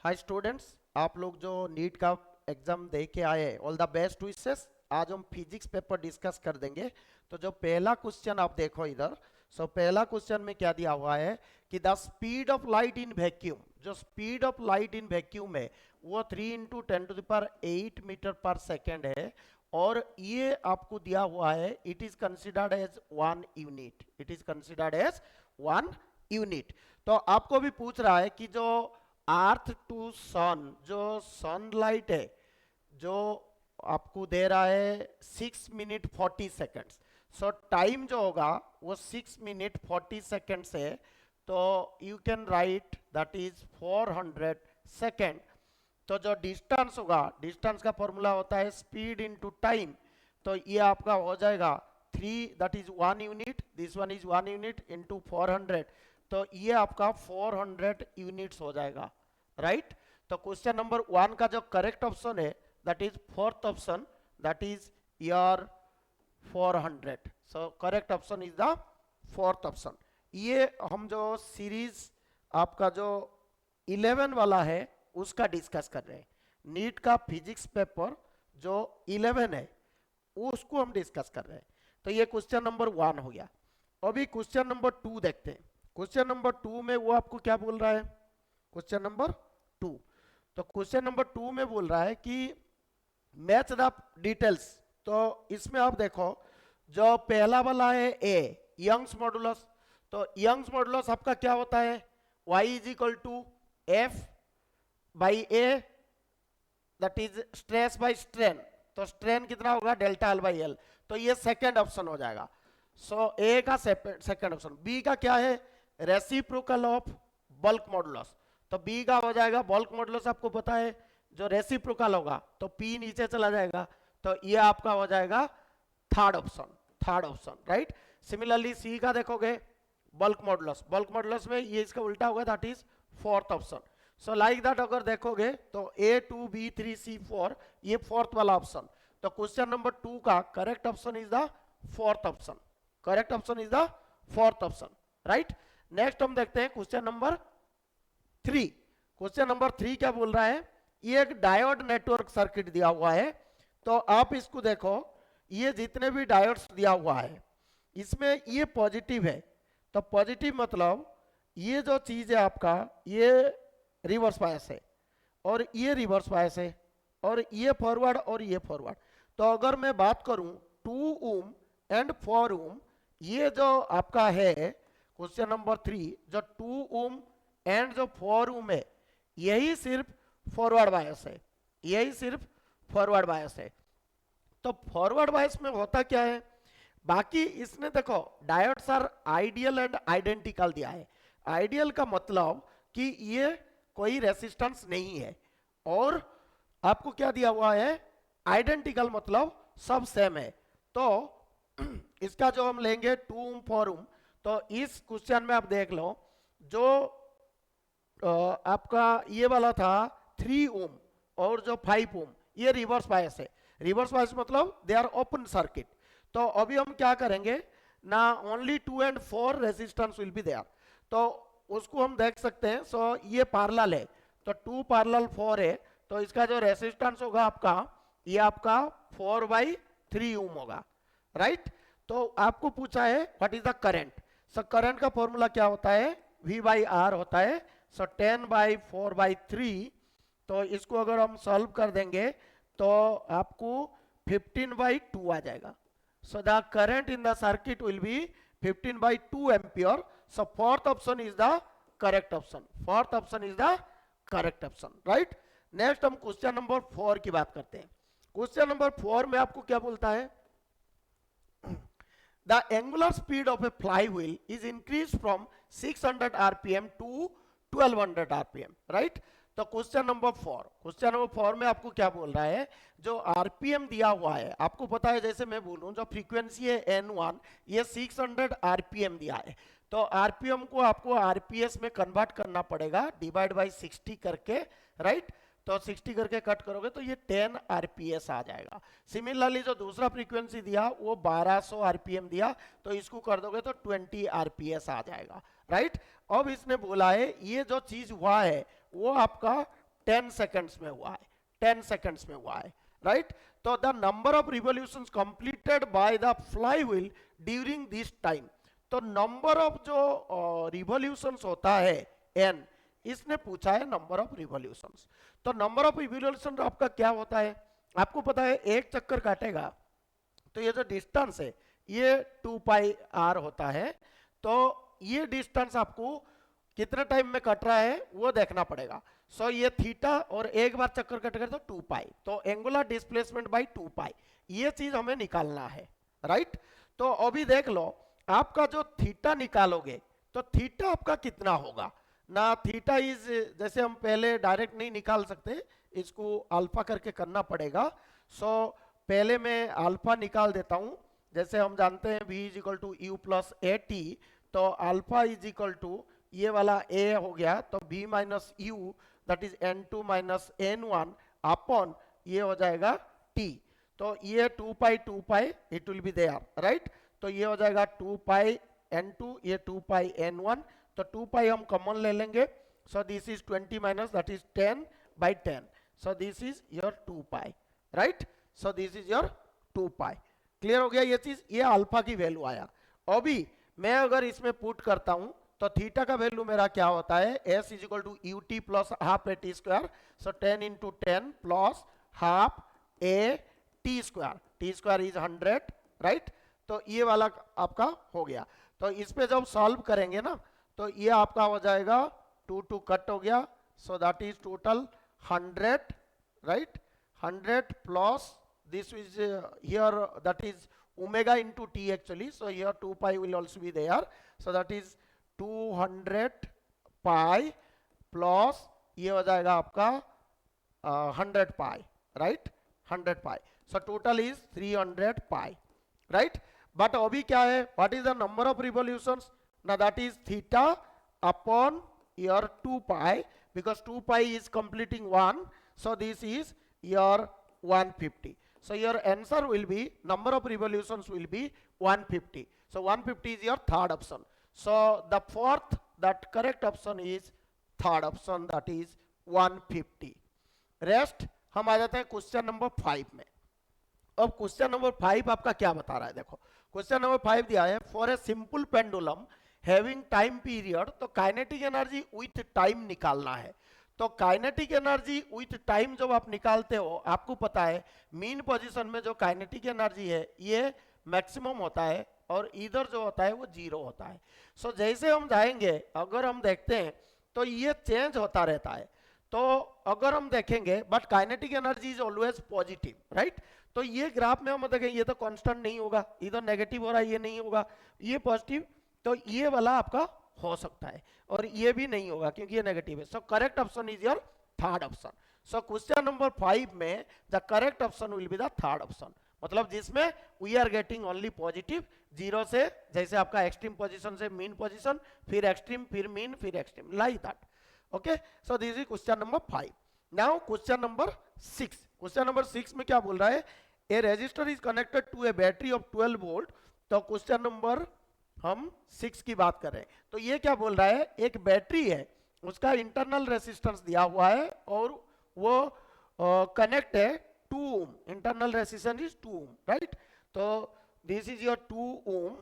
Hi students, आप लोग जो नीट का एग्जाम दे के आए, ऑल द बेस्ट विशेस। आज हम फिजिक्स पेपर डिस्कस कर देंगे। तो जो पहला क्वेश्चन आप देखो इधर, पहला क्वेश्चन में क्या दिया हुआ है कि the speed of light in vacuum, जो speed of light in vacuum है वो 3 इंटू 10⁸ मीटर पर सेकेंड है। और ये आपको दिया हुआ है, it is considered as 1 unit, it is considered as 1 unit. तो आपको भी पूछ रहा है कि जो अर्थ टू सन, जो सनलाइट है, जो आपको दे रहा है 6 मिनट 40 सेकेंड्स। टाइम जो होगा वो 6 मिनट 40 सेकेंड्स है। तो you can write that is 400 second. तो जो डिस्टेंस होगा, डिस्टेंस का फॉर्मूला होता है स्पीड इनटू टाइम। तो ये आपका हो जाएगा 3, that is 1 unit, this one is 1 unit into 400। तो ये आपका 400 यूनिट्स हो जाएगा, राइट। तो क्वेश्चन नंबर 1 का जो करेक्ट ऑप्शन है that is fourth option, that is your 400। Correct option is the fourth option. ये हम जो सीरीज आपका जो 11 वाला है उसका डिस्कस कर रहे हैं। नीट का फिजिक्स पेपर जो 11 है उसको हम डिस्कस कर रहे हैं। तो ये क्वेश्चन नंबर 1 हो गया। अभी क्वेश्चन नंबर 2 देखते हैं। क्वेश्चन नंबर 2 में वो आपको क्या बोल रहा है, क्वेश्चन नंबर 2। तो क्वेश्चन नंबर 2 में बोल रहा है कि मैच द डिटेल्स। तो इसमें आप देखो, जो पहला वाला है ए, यंग्स मॉडुलस। तो यंग्स मॉडुलस आपका क्या होता है, y is equal to F by A, that is stress by strain. तो स्ट्रेन कितना होगा, डेल्टा एल बाई एल। तो ये सेकेंड ऑप्शन हो जाएगा। ए का सेकेंड ऑप्शन। बी का क्या है, रेसिप्रोकल ऑफ बल्क मॉडुलस। तो बी का हो जाएगा बल्क मॉडुलस, आपको पता है जो रेसिप्रोकल होगा तो पी नीचे चला जाएगा। तो ये आपका हो जाएगा third option, third option, right. Similarly C का देखोगे बल्क मॉडुलस, बल्क मॉडुलस में ये इसका उल्टा होगा, that is fourth option. Like that अगर देखोगे तो A2B3C4 ये फोर्थ वाला ऑप्शन। तो क्वेश्चन नंबर 2 का correct option is the fourth option, correct option is the fourth option, right. Next हम देखते हैं क्वेश्चन नंबर 3। क्वेश्चन नंबर 3 क्या बोल रहा है, ये एक डायोड नेटवर्क सर्किट दिया हुआ है। तो आप इसको देखो, ये जितने भी डायोड्स दिया हुआ है इसमें ये पॉजिटिव है। तो पॉजिटिव मतलब ये जो चीज है आपका, ये रिवर्स बायस है और ये रिवर्स बायस है और ये फॉरवर्ड और ये फॉरवर्ड। तो अगर मैं बात करूं 2 ओम एंड 4 ओम, ये जो आपका है क्वेश्चन नंबर 3, जो 2 ओम एंड जो 4 ओम है यही सिर्फ फॉरवर्ड बायस है, यही सिर्फ फॉरवर्ड बायस है। तो फॉरवर्ड बायस में होता क्या है, बाकी इसने देखो diodes are ideal and identical दिया है। आइडियल का मतलब कि ये कोई रेसिस्टेंस नहीं है, और आपको क्या दिया हुआ है, आइडेंटिकल मतलब सब सेम है। तो इसका जो हम लेंगे 2 ओम 4 ओम, तो इस क्वेश्चन में आप देख लो जो आपका ये वाला था 3 ओम और जो 5 ओम ये रिवर्स बायस है। रिवर्स बायस मतलब दे आर ओपन सर्किट। तो अभी हम क्या करेंगे ना, only 2 and 4 resistance will be there. तो उसको हम देख सकते हैं। ये पैरेलल है, तो 2 पैरेलल 4 है। तो इसका जो रेजिस्टेंस होगा आपका, ये आपका 4/3 ओम होगा, राइट। तो आपको पूछा है what is the current. Current का फॉर्मूला क्या होता है, V/R होता है। 10/4/3। तो इसको अगर हम सॉल्व कर देंगे तो आपको 15/2 आ जाएगा। So the current in the circuit will be 15/2 ampere. So fourth option is the correct option. Fourth option is the correct option, right? Next हम क्वेश्चन नंबर 4 की बात करते हैं। क्वेश्चन नंबर 4 में आपको क्या बोलता है, the angular speed of a flywheel is increased from 600 rpm to 1200 rpm, right? तो क्वेश्चन नंबर 4, क्वेश्चन नंबर 4 में आपको क्या बोल रहा है, जो आरपीएम दिया हुआ है आपको पता है, जैसे मैं बोलूं जो फ्रीक्वेंसी है N1 ये 600 आरपीएम दिया है। तो आरपीएम को आपको आरपीएस में कन्वर्ट करना पड़ेगा, डिवाइड बाय 60 करके, राइट। तो 60 करके कट करोगे तो ये 10 आरपीएस आ जाएगा। सिमिलरली जो दूसरा फ्रीक्वेंसी दिया वो 1200 आरपीएम दिया, तो इसको कर दोगे तो 20 आरपीएस आ जाएगा, राइट। अब इसने बोला है ये जो चीज हुआ है वो आपका 10 सेकंड्स में हुआ है, 10 सेकंड्स में हुआ है, राइट। तो the number of revolutions completed by the flywheel during this time, तो नंबर ऑफ जो रिवॉल्यूशंस होता है n, इसने पूछा है नंबर ऑफ रिवॉल्यूशंस। तो नंबर ऑफ रिवॉल्यूशन आपका क्या होता है, आपको पता है एक चक्कर काटेगा तो ये जो डिस्टेंस है ये 2 पाई r होता है। तो ये डिस्टेंस आपको कितने टाइम में कट रहा है वो देखना पड़ेगा। सो ये थीटा और एक बार चक्कर कटेगा तो 2 पाई, तो एंगुलर डिस्प्लेसमेंट बाय 2 पाई, ये चीज हमें निकालना है, राइट। तो अभी देख लो, आपका जो थीटा निकालोगे तो थीटा आपका कितना होगा ना, थीटा इज, जैसे हम पहले डायरेक्ट नहीं निकाल सकते, इसको अल्फा करके करना पड़ेगा। सो पहले मैं अल्फा निकाल देता हूं, जैसे हम जानते हैं v is equal to u plus a t, तो अल्फा इज इक्वल टू ये वाला a हो गया तो b minus u that is n2 minus n1 upon ये हो जाएगा t, तो ये 2 pi it will be there, right. तो ये हो जाएगा 2 पाई n2, ये 2 पाई n1, तो 2 पाई हम कॉमन ले लेंगे, सो this is 20 minus that is 10 by 10, so this is your 2 pi, right. So this is your 2 pi, clear हो गया ये चीज, ये अल्फा की वैल्यू आया। अभी मैं अगर इसमें पुट करता हूं तो थीटा का वैल्यू मेरा क्या होता है, s is equal to u t plus half a t square, so 10 into 10 plus half a t square is 100, right. तो ये वाला आपका हो गया। तो इस पे जब सॉल्व करेंगे ना तो ये आपका हो जाएगा 2 कट हो गया, सो that is total 100, right. 100 plus this is here, that is omega into t actually, so here 2 pi will also be there, so that is 200 pi plus ये हो जाएगा आपका 100 pi, right, 100 pi, so total is 300 pi, right। but अभी क्या है, what is the number of revolutions, now that is theta upon your 2 pi, because 2 pi is completing 1, so this is your 150. So your answer will be, number of revolutions will be 150. So 150 is your third option. So the fourth, that correct option is third option, that is 150. Rest हम आ जाते हैं question number 5 में। अब question number 5 आपका क्या बता रहा है, देखो क्वेश्चन नंबर 5 दिया है, for a simple pendulum having time period, तो काइनेटिक एनर्जी विथ टाइम निकालना है। तो काइनेटिक एनर्जी विथ टाइम जब आप निकालते हो, आपको पता है मीन पोजीशन में जो काइनेटिक एनर्जी है ये मैक्सिमम होता है और इधर जो होता है वो 0 होता है। सो जैसे हम जाएंगे, अगर हम देखते हैं तो ये चेंज होता रहता है। तो अगर हम देखेंगे, but kinetic energy is always positive, right. तो ये ग्राफ में हम देखेंगे ये तो कांस्टेंट नहीं होगा, इधर नेगेटिव हो रहा है, ये नहीं होगा, ये पॉजिटिव, तो ये वाला आपका हो सकता है, और ये भी नहीं होगा क्योंकि ये नेगेटिव है। So correct option is your third option. So question number 5 में the correct option will be the third option, मतलब जिसमें we are getting only positive, 0 से, जैसे आपका एक्सट्रीम पोजीशन से मीन पोजीशन, फिर एक्सट्रीम, फिर मीन, फिर extreme, like that, okay. So this is question number 5। Now question number 6, question number 6 में क्या बोल रहा है, a resistor is connected to a battery of 12 volt. तो क्वेश्चन नंबर हम 6 की बात कर रहे हैं, तो ये क्या बोल रहा है, एक बैटरी है, उसका इंटरनल रेसिस्टेंस दिया हुआ है और वो कनेक्ट है 2 ohm, internal resistance is 2 ohm, right. तो this is your 2 ohm,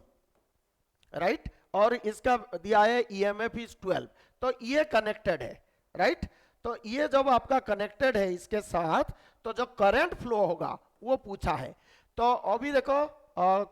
right, और इसका दिया है ईएमएफ इज 12, तो ये कनेक्टेड है, राइट। तो ये जब आपका कनेक्टेड है इसके साथ, तो जो करंट फ्लो होगा वो पूछा है। तो अभी देखो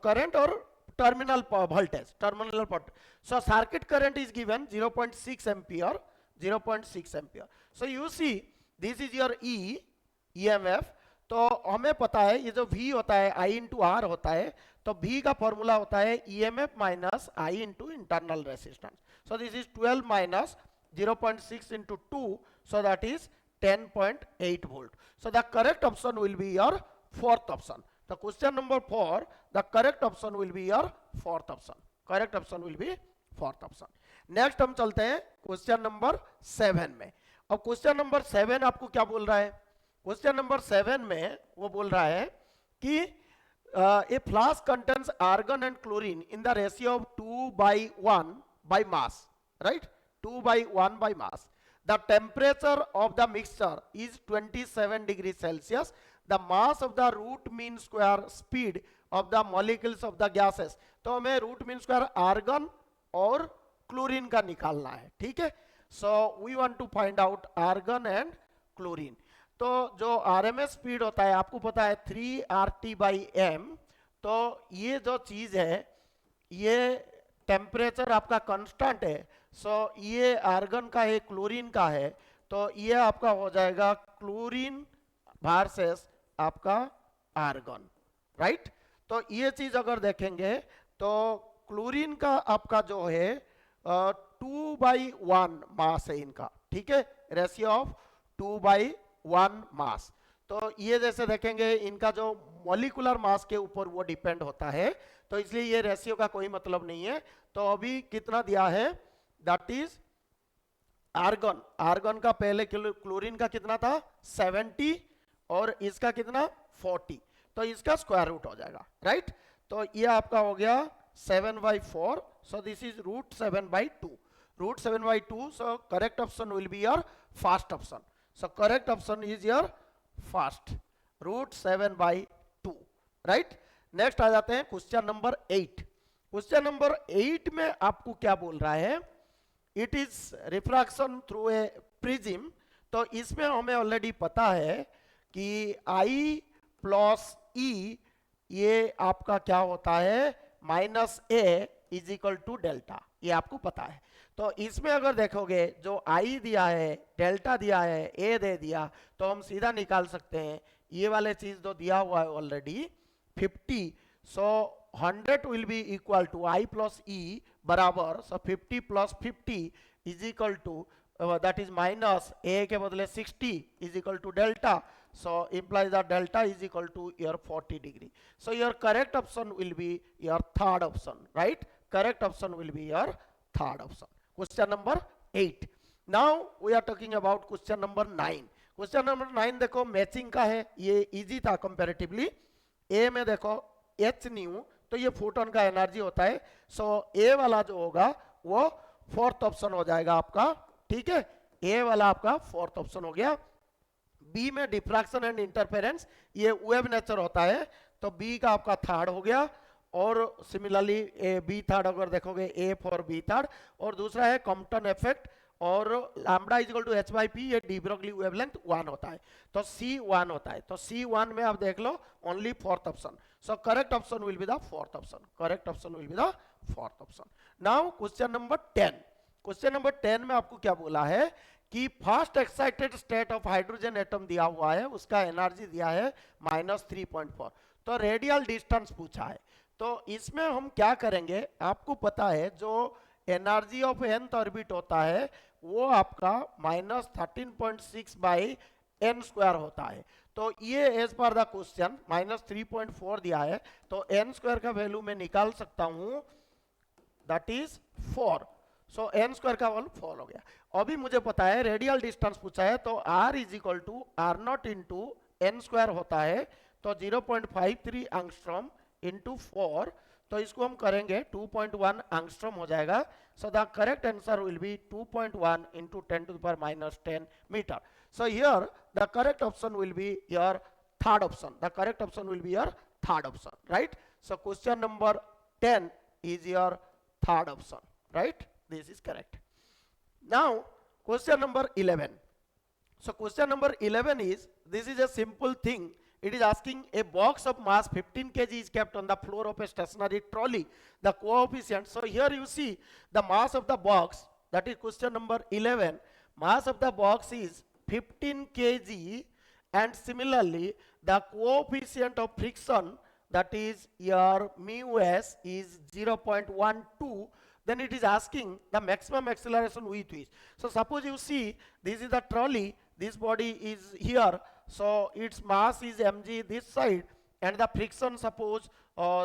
करंट और terminal voltage, terminal voltage. So circuit current is given 0.6 ampere, 0.6 ampere. So you see this is your EMF। तो हमें पता है ये जो V होता है I into R होता है, तो V का फॉर्मूला होता है EMF minus I into internal resistance. So this is 12 minus 0.6 into 2, so that is 10.8 volt. So the correct option will be your fourth option. The question number 4, the correct option will be your fourth option. Correct option will be fourth option. Next हम चलते हैं question number 7 में। अब question number 7 आपको क्या बोल रहा है, क्वेश्चन नंबर 7 में वो बोल रहा है कि a flask contains argon and chlorine in the ratio of 2:1 by mass, right, 2:1 by mass. The temperature of the mixture is 27 degrees Celsius. The mass of the root mean square speed of the molecules of the gases. तो हमें root mean square argon और chlorine का निकालना है, ठीक है. So we want to find out argon and chlorine. तो जो आरएमएस स्पीड होता है आपको पता है 3RT/m. तो ये जो चीज है ये टेम्परेचर आपका कांस्टेंट है. सो ये आर्गन का है, क्लोरीन का है, तो ये आपका हो जाएगा क्लोरीन वर्सेस आपका आर्गन, राइट. तो ये चीज अगर देखेंगे तो क्लोरीन का आपका जो है 2/1 मास है इनका, ठीक है, रेशियो ऑफ 2/1 मास. तो ये जैसे देखेंगे इनका जो मॉलिक्यूलर मास के ऊपर वो डिपेंड होता है, तो इसलिए ये रेशियो का कोई मतलब नहीं है. तो अभी कितना दिया है, दैट इज आर्गन. आर्गन का पहले क्लोरीन का कितना था 70 और इसका कितना 40. तो इसका स्क्वायर रूट हो जाएगा, राइट. तो ये आपका हो गया 7/4. So this is √7/2. √7/2. So correct option will be your first option. So correct option is your first, √7/2, right. Next आ जाते हैं क्वेश्चन नंबर 8. क्वेश्चन नंबर 8 में आपको क्या बोल रहा है, it is refraction through a prism. तो इसमें हमें ऑलरेडी पता है कि I + E ये आपका क्या होता है -A = डेल्टा, ये आपको पता है. तो इसमें अगर देखोगे जो I दिया है, डेल्टा दिया है, A दे दिया, तो हम सीधा निकाल सकते हैं ये वाले चीज जो दिया हुआ है already 50. So 100 will be equal to I + E बराबर, सो 50 + 50 = दैट इज -A के बदले 60 = delta. So implies that delta is equal to your 40 degree. So your correct option will be your third option, right? Correct option will be your third option. Question number 8. Now we are talking about question number 9. Question number 9 देखो matching का है, ये easy था comparatively. A में देखो h new, तो ये photon का एनर्जी होता है. सो A वाला जो होगा वो फोर्थ ऑप्शन हो जाएगा आपका, ठीक है. A वाला आपका फोर्थ ऑप्शन हो गया. बी में डिफ्रैक्शन एंड इंटरफेरेंस, ये वेव नेचर होता है, तो बी का आपका थर्ड हो गया. और सिमिलरली ए बी थर्ड अगर देखोगे ए फॉर बी थर्ड. और दूसरा है कॉम्पटन इफेक्ट और लैम्ब्डा = h/p, ये डी ब्रोगली वेवलेंथ 1 होता है, तो C 1 होता है. तो C 1 में आप देख लो only fourth option. So correct option will be the fourth option. Correct option will be the fourth option. Now question number 10. Question number 10 में आपको क्या बोला है कि first excited state of hydrogen atom दिया हुआ है, उसका एनर्जी दिया है -3.4. तो रेडियल डिस्टेंस पूछा है. तो इसमें हम क्या करेंगे, आपको पता है जो एनर्जी ऑफ nth ऑर्बिट होता है वो आपका -13.6/n² होता है. तो ये एज पर द क्वेश्चन -3.4 दिया है, तो n² का वैल्यू मैं निकाल सकता हूं, दैट इज 4. सो n² का वैल्यू 4 हो गया. अभी मुझे पता है रेडियल डिस्टेंस पूछा है, तो R = R0 × n² होता है, तो 0.53 एंगस्ट्रॉम × 4. तो इसको हम करेंगे 2.1 एंगस्ट्रॉम हो जाएगा. So the correct answer will be 2.1 × 10⁻10 metre. So here the correct option will be your third option. The correct option will be your third option, right. So question number 10 is your third option, right. This is correct. Now question number 11. So question number 11 is, this is a simple thing. It is asking a box of mass 15 kg is kept on the floor of a stationary trolley. The coefficient. So here you see the mass of the box, that is question number 11. Mass of the box is 15 kg and similarly the coefficient of friction, that is your μs, is 0.12. Then it is asking the maximum acceleration with which. So suppose you see this is the trolley, this body is here, so its mass is mg this side, and the friction, suppose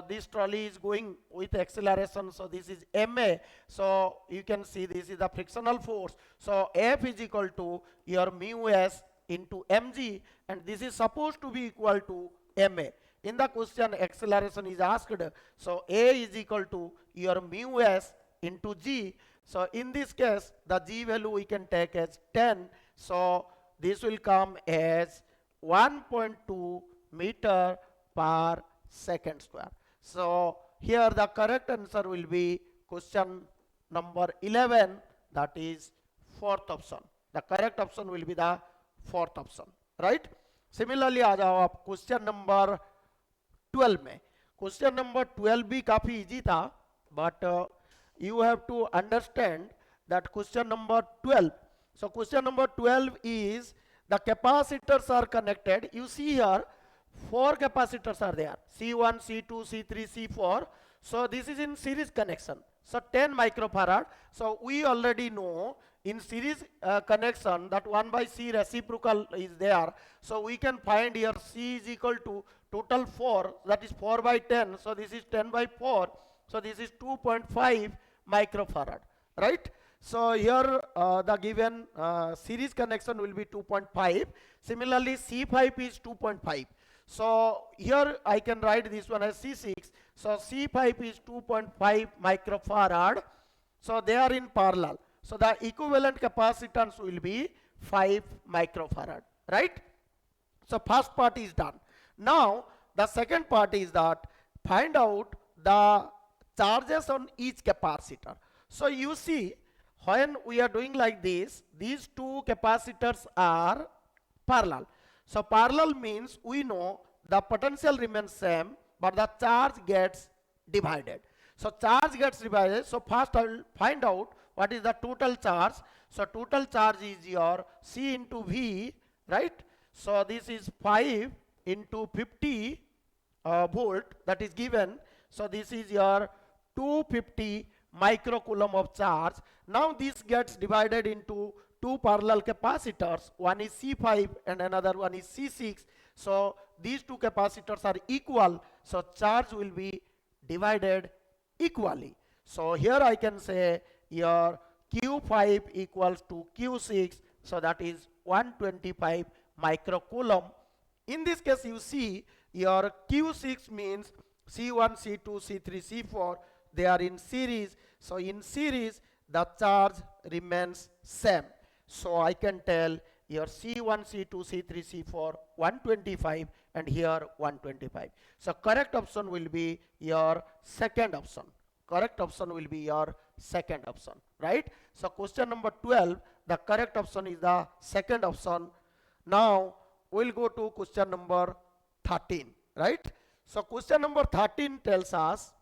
this trolley is going with acceleration, so this is ma. So you can see this is the frictional force. So F is equal to your μs into mg, and this is supposed to be equal to ma. In the question acceleration is asked, so A is equal to your μs into g. So in this case, the G value we can take as 10. So this will come as 1.2 meter per second square. So here the correct answer will be question number 11, that is fourth option. The correct option will be the fourth option, right? Similarly आ जाओ आप question number 12 में. Question number 12 भी काफी easy था, but you have to understand that question number 12. So question number 12 is the capacitors are connected. You see here 4 capacitors are there, C1, C2, C3, C4. So this is in series connection. So 10 microfarad. So we already know in series connection that 1 by C reciprocal is there. So we can find here C is equal to total 4, that is 4 by 10. So this is 10 by 4. So this is 2.5 microfarad, right? So here the given series connection will be 2.5. Similarly, C5 is 2.5. So here I can write this one as C6. So C5 is 2.5 microfarad. So they are in parallel. So the equivalent capacitance will be 5 microfarad, right? So first part is done. Now the second part is that find out the charges on each capacitor. So you see, when we are doing like this, these two capacitors are parallel. So parallel means we know the potential remains same, but the charge gets divided. So charge gets divided. So first I will find out what is the total charge. So total charge is your C into V, right? So this is 5 into 50 volt, that is given. So this is your 250 microcoulomb of charge. Now this gets divided into two parallel capacitors. One is C5 and another one is C6. So these two capacitors are equal. So charge will be divided equally. So here I can say your Q5 equals to Q6. So that is 125 microcoulomb. In this case, you see your Q6 means C1, C2, C3, C4. They are in series. So in series, the charge remains same. So I can tell your C1, C2, C3, C4 125 and here 125. So correct option will be your second option. Correct option will be your second option, right? So question number 12, the correct option is the second option. Now we'll go to question number 13, right? So question number 13 tells us,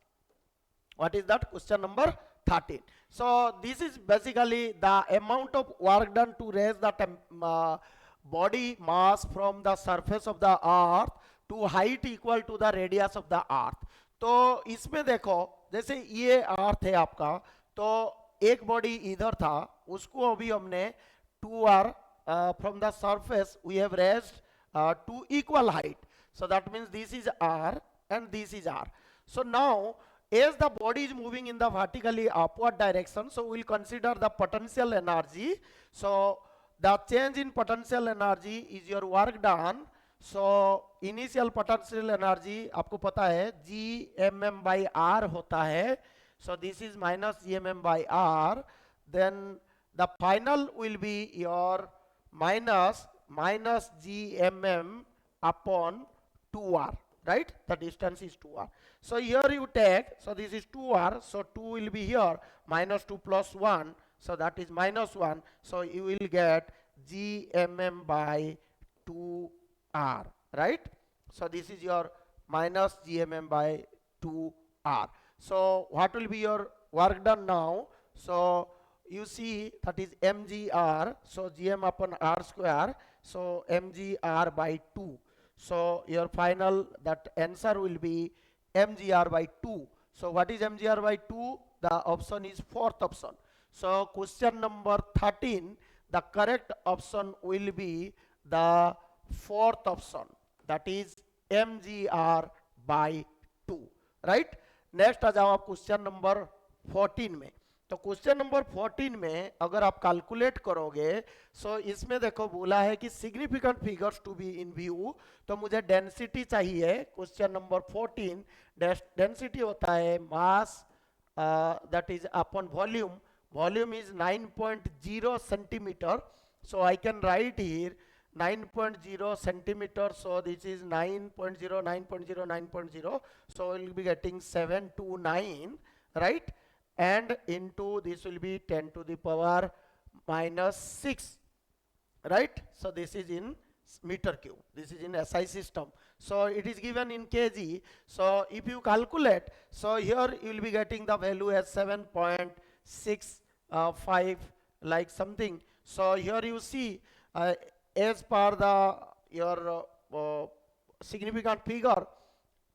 what is that? Question number 13. So this is basically the amount of work done to raise the body mass from the surface of the earth to height equal to the radius of the earth. तो इसमें देखो, जैसे ये अर्थ है आपका, तो एक body इधर था, उसको अभी हमने 2r from the surface we have raised to equal height. So that means this is r and this is r. So now as the body is moving in the vertically upward direction, so we'll consider the potential energy. So the change in potential energy is your work done. So initial potential energy आपको पता है Gmm by r होता है. So this is minus Gmm by r. Then the final will be your minus Gmm upon 2r, right? The distance is 2r. So here you take, so this is 2r, so 2 will be here, minus 2 plus 1, so that is minus 1. So you will get Gmm by 2r, right? So this is your minus Gmm by 2r. So what will be your work done now? So you see that is mgr, so Gm upon r square, so mgr by 2. So your final, that answer will be mgr by 2. So what is mgr by 2? The option is fourth option. So question number 13, the correct option will be the fourth option, that is mgr by 2, right? Next आ जाओ आप question number 14 में. तो question number 14 में अगर आप calculate करोगे, सो इसमें देखो बोला है कि significant figures to be in view, तो मुझे डेंसिटी चाहिए. क्वेश्चन नंबर 14, डेंसिटी होता है mass that is upon volume. volume is 9.0 centimeter, so I can write here 9.0 centimeter, so this is 9.0, 9.0, 9.0, so we'll be getting 729, right? And into this will be 10 to the power minus 6, right? So this is in meter cube, this is in SI system, so it is given in kg. So if you calculate, so here you will be getting the value as 7.65 like something. So here you see as per the your significant figure,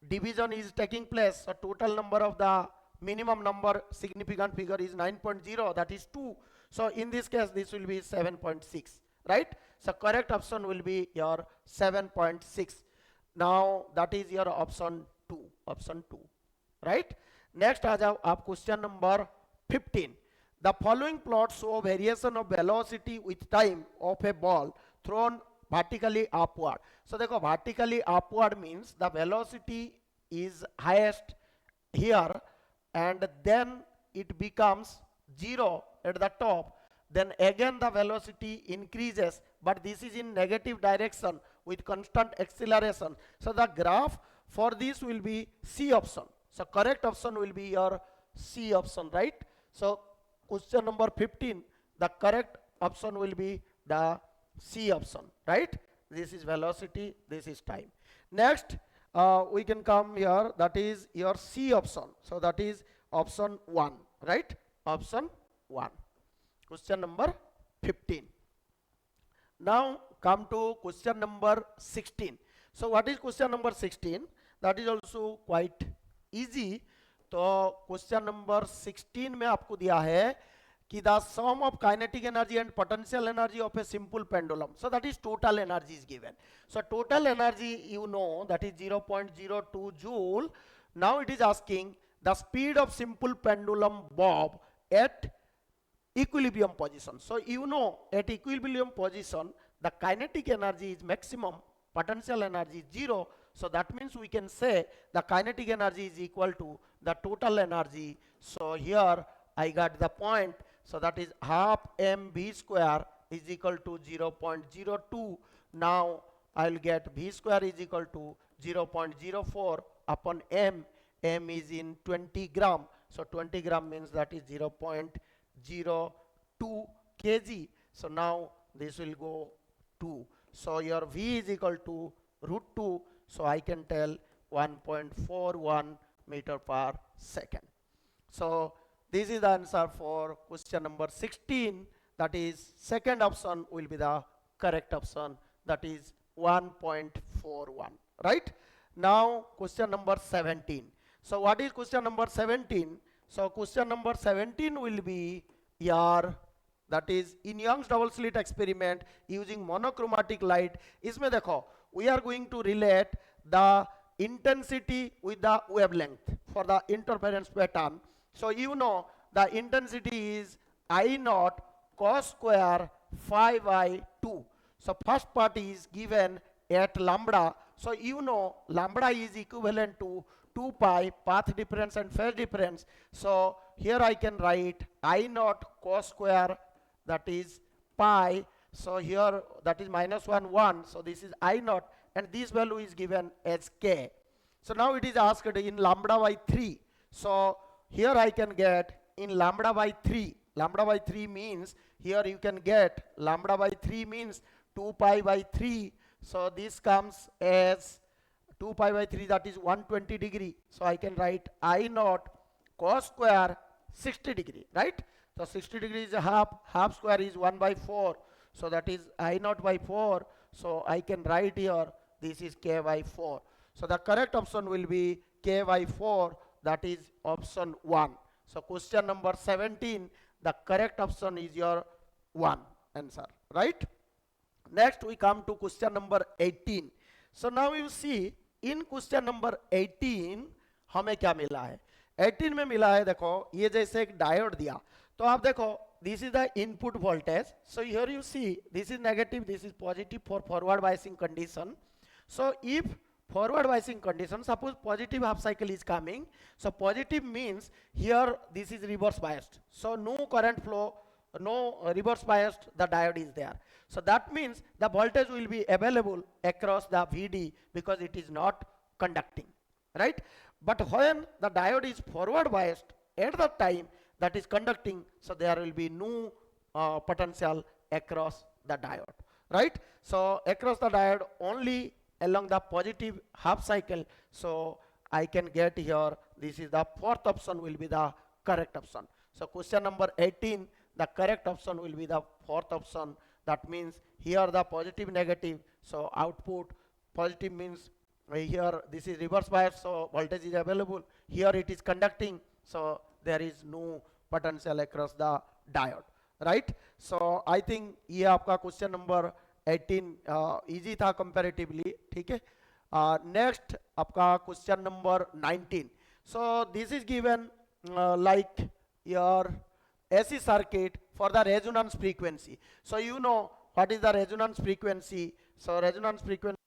division is taking place, so total number of the minimum number significant figure is 9.0, that is 2. So in this case this will be 7.6, right? So correct option will be your 7.6. Now that is your option 2, right? Next आ जाओ आप question number 15. The following plots show variation of velocity with time of a ball thrown vertically upward. So देखो vertically upward means the velocity is highest here and then it becomes 0 at the top, then again the velocity increases, but this is in negative direction with constant acceleration. So the graph for this will be C option. So correct option will be your C option, right? So question number 15, the correct option will be the C option, right? This is velocity, this is time. Next we can come here, that is your C option. So that is option 1, right? Option 1. Question number 15. Now come to question number 16. So what is question number 16? That is also quite easy. तो question number 16 में आपको दिया है कि the sum of kinetic energy and potential energy of a simple pendulum, so that is total energy is given. So total energy you know that is 0.02 joule. Now it is asking the speed of simple pendulum bob at equilibrium position. So you know at equilibrium position the kinetic energy is maximum, potential energy is 0. So that means we can say the kinetic energy is equal to the total energy. So here I got the point. So that is half mv square is equal to 0.02. Now I will get v square is equal to 0.04 upon m. M is in 20 gram. So 20 gram means that is 0.02 kg. So now this will go 2. So your v is equal to root 2. So I can tell 1.41 meter per second. So this is the answer for question number 16. That is second option will be the correct option. That is 1.41. Right? Now question number 17. So what is question number 17? So question number 17 will be your, that is in Young's double slit experiment using monochromatic light. इसमें देखो we are going to relate the intensity with the wavelength for the interference pattern. So you know the intensity is I naught cos square phi by 2. So first part is given at lambda. So you know lambda is equivalent to 2 pi path difference and phase difference. So here I can write I naught cos square, that is pi. So here that is minus 1 1. So this is I naught and this value is given as k. So now it is asked in lambda by 3. So here I can get in lambda by 3. Lambda by 3 means here you can get lambda by 3 means 2 pi by 3. So this comes as 2 pi by 3, that is 120 degree. So I can write I naught cos square 60 degree, right? So 60 degree is a half square is 1 by 4. So that is I naught by 4. So I can write here this is k by 4. So the correct option will be k by 4, that is option 1. So question number 17, the correct option is your 1 answer, right? Next we come to question number 18. So now you see in question number 18 हमें क्या मिला है. 18 में मिला है देखो ये जैसे एक डायोड दिया तो आप देखो this is the input voltage. So here you see this is negative, this is positive for forward biasing condition. So if forward biasing condition, suppose positive half cycle is coming, so positive means here this is reverse biased, so no current flow, no reverse biased, the diode is there, so that means the voltage will be available across the VD because it is not conducting, right? But when the diode is forward biased at the time that is conducting, so there will be no potential across the diode, right? So across the diode only along the positive half cycle, so I can get here, this is the fourth option will be the correct option. So question number 18, the correct option will be the fourth option, that means here the positive negative, so output positive means here this is reverse bias, so voltage is available, here it is conducting, so there is no potential across the diode, right? So I think ये आपका question number 18 easy था comparatively, ठीक है. Next आपका question number 19. So this is given like your AC circuit for the resonance frequency. So you know what is the resonance frequency. So resonance frequency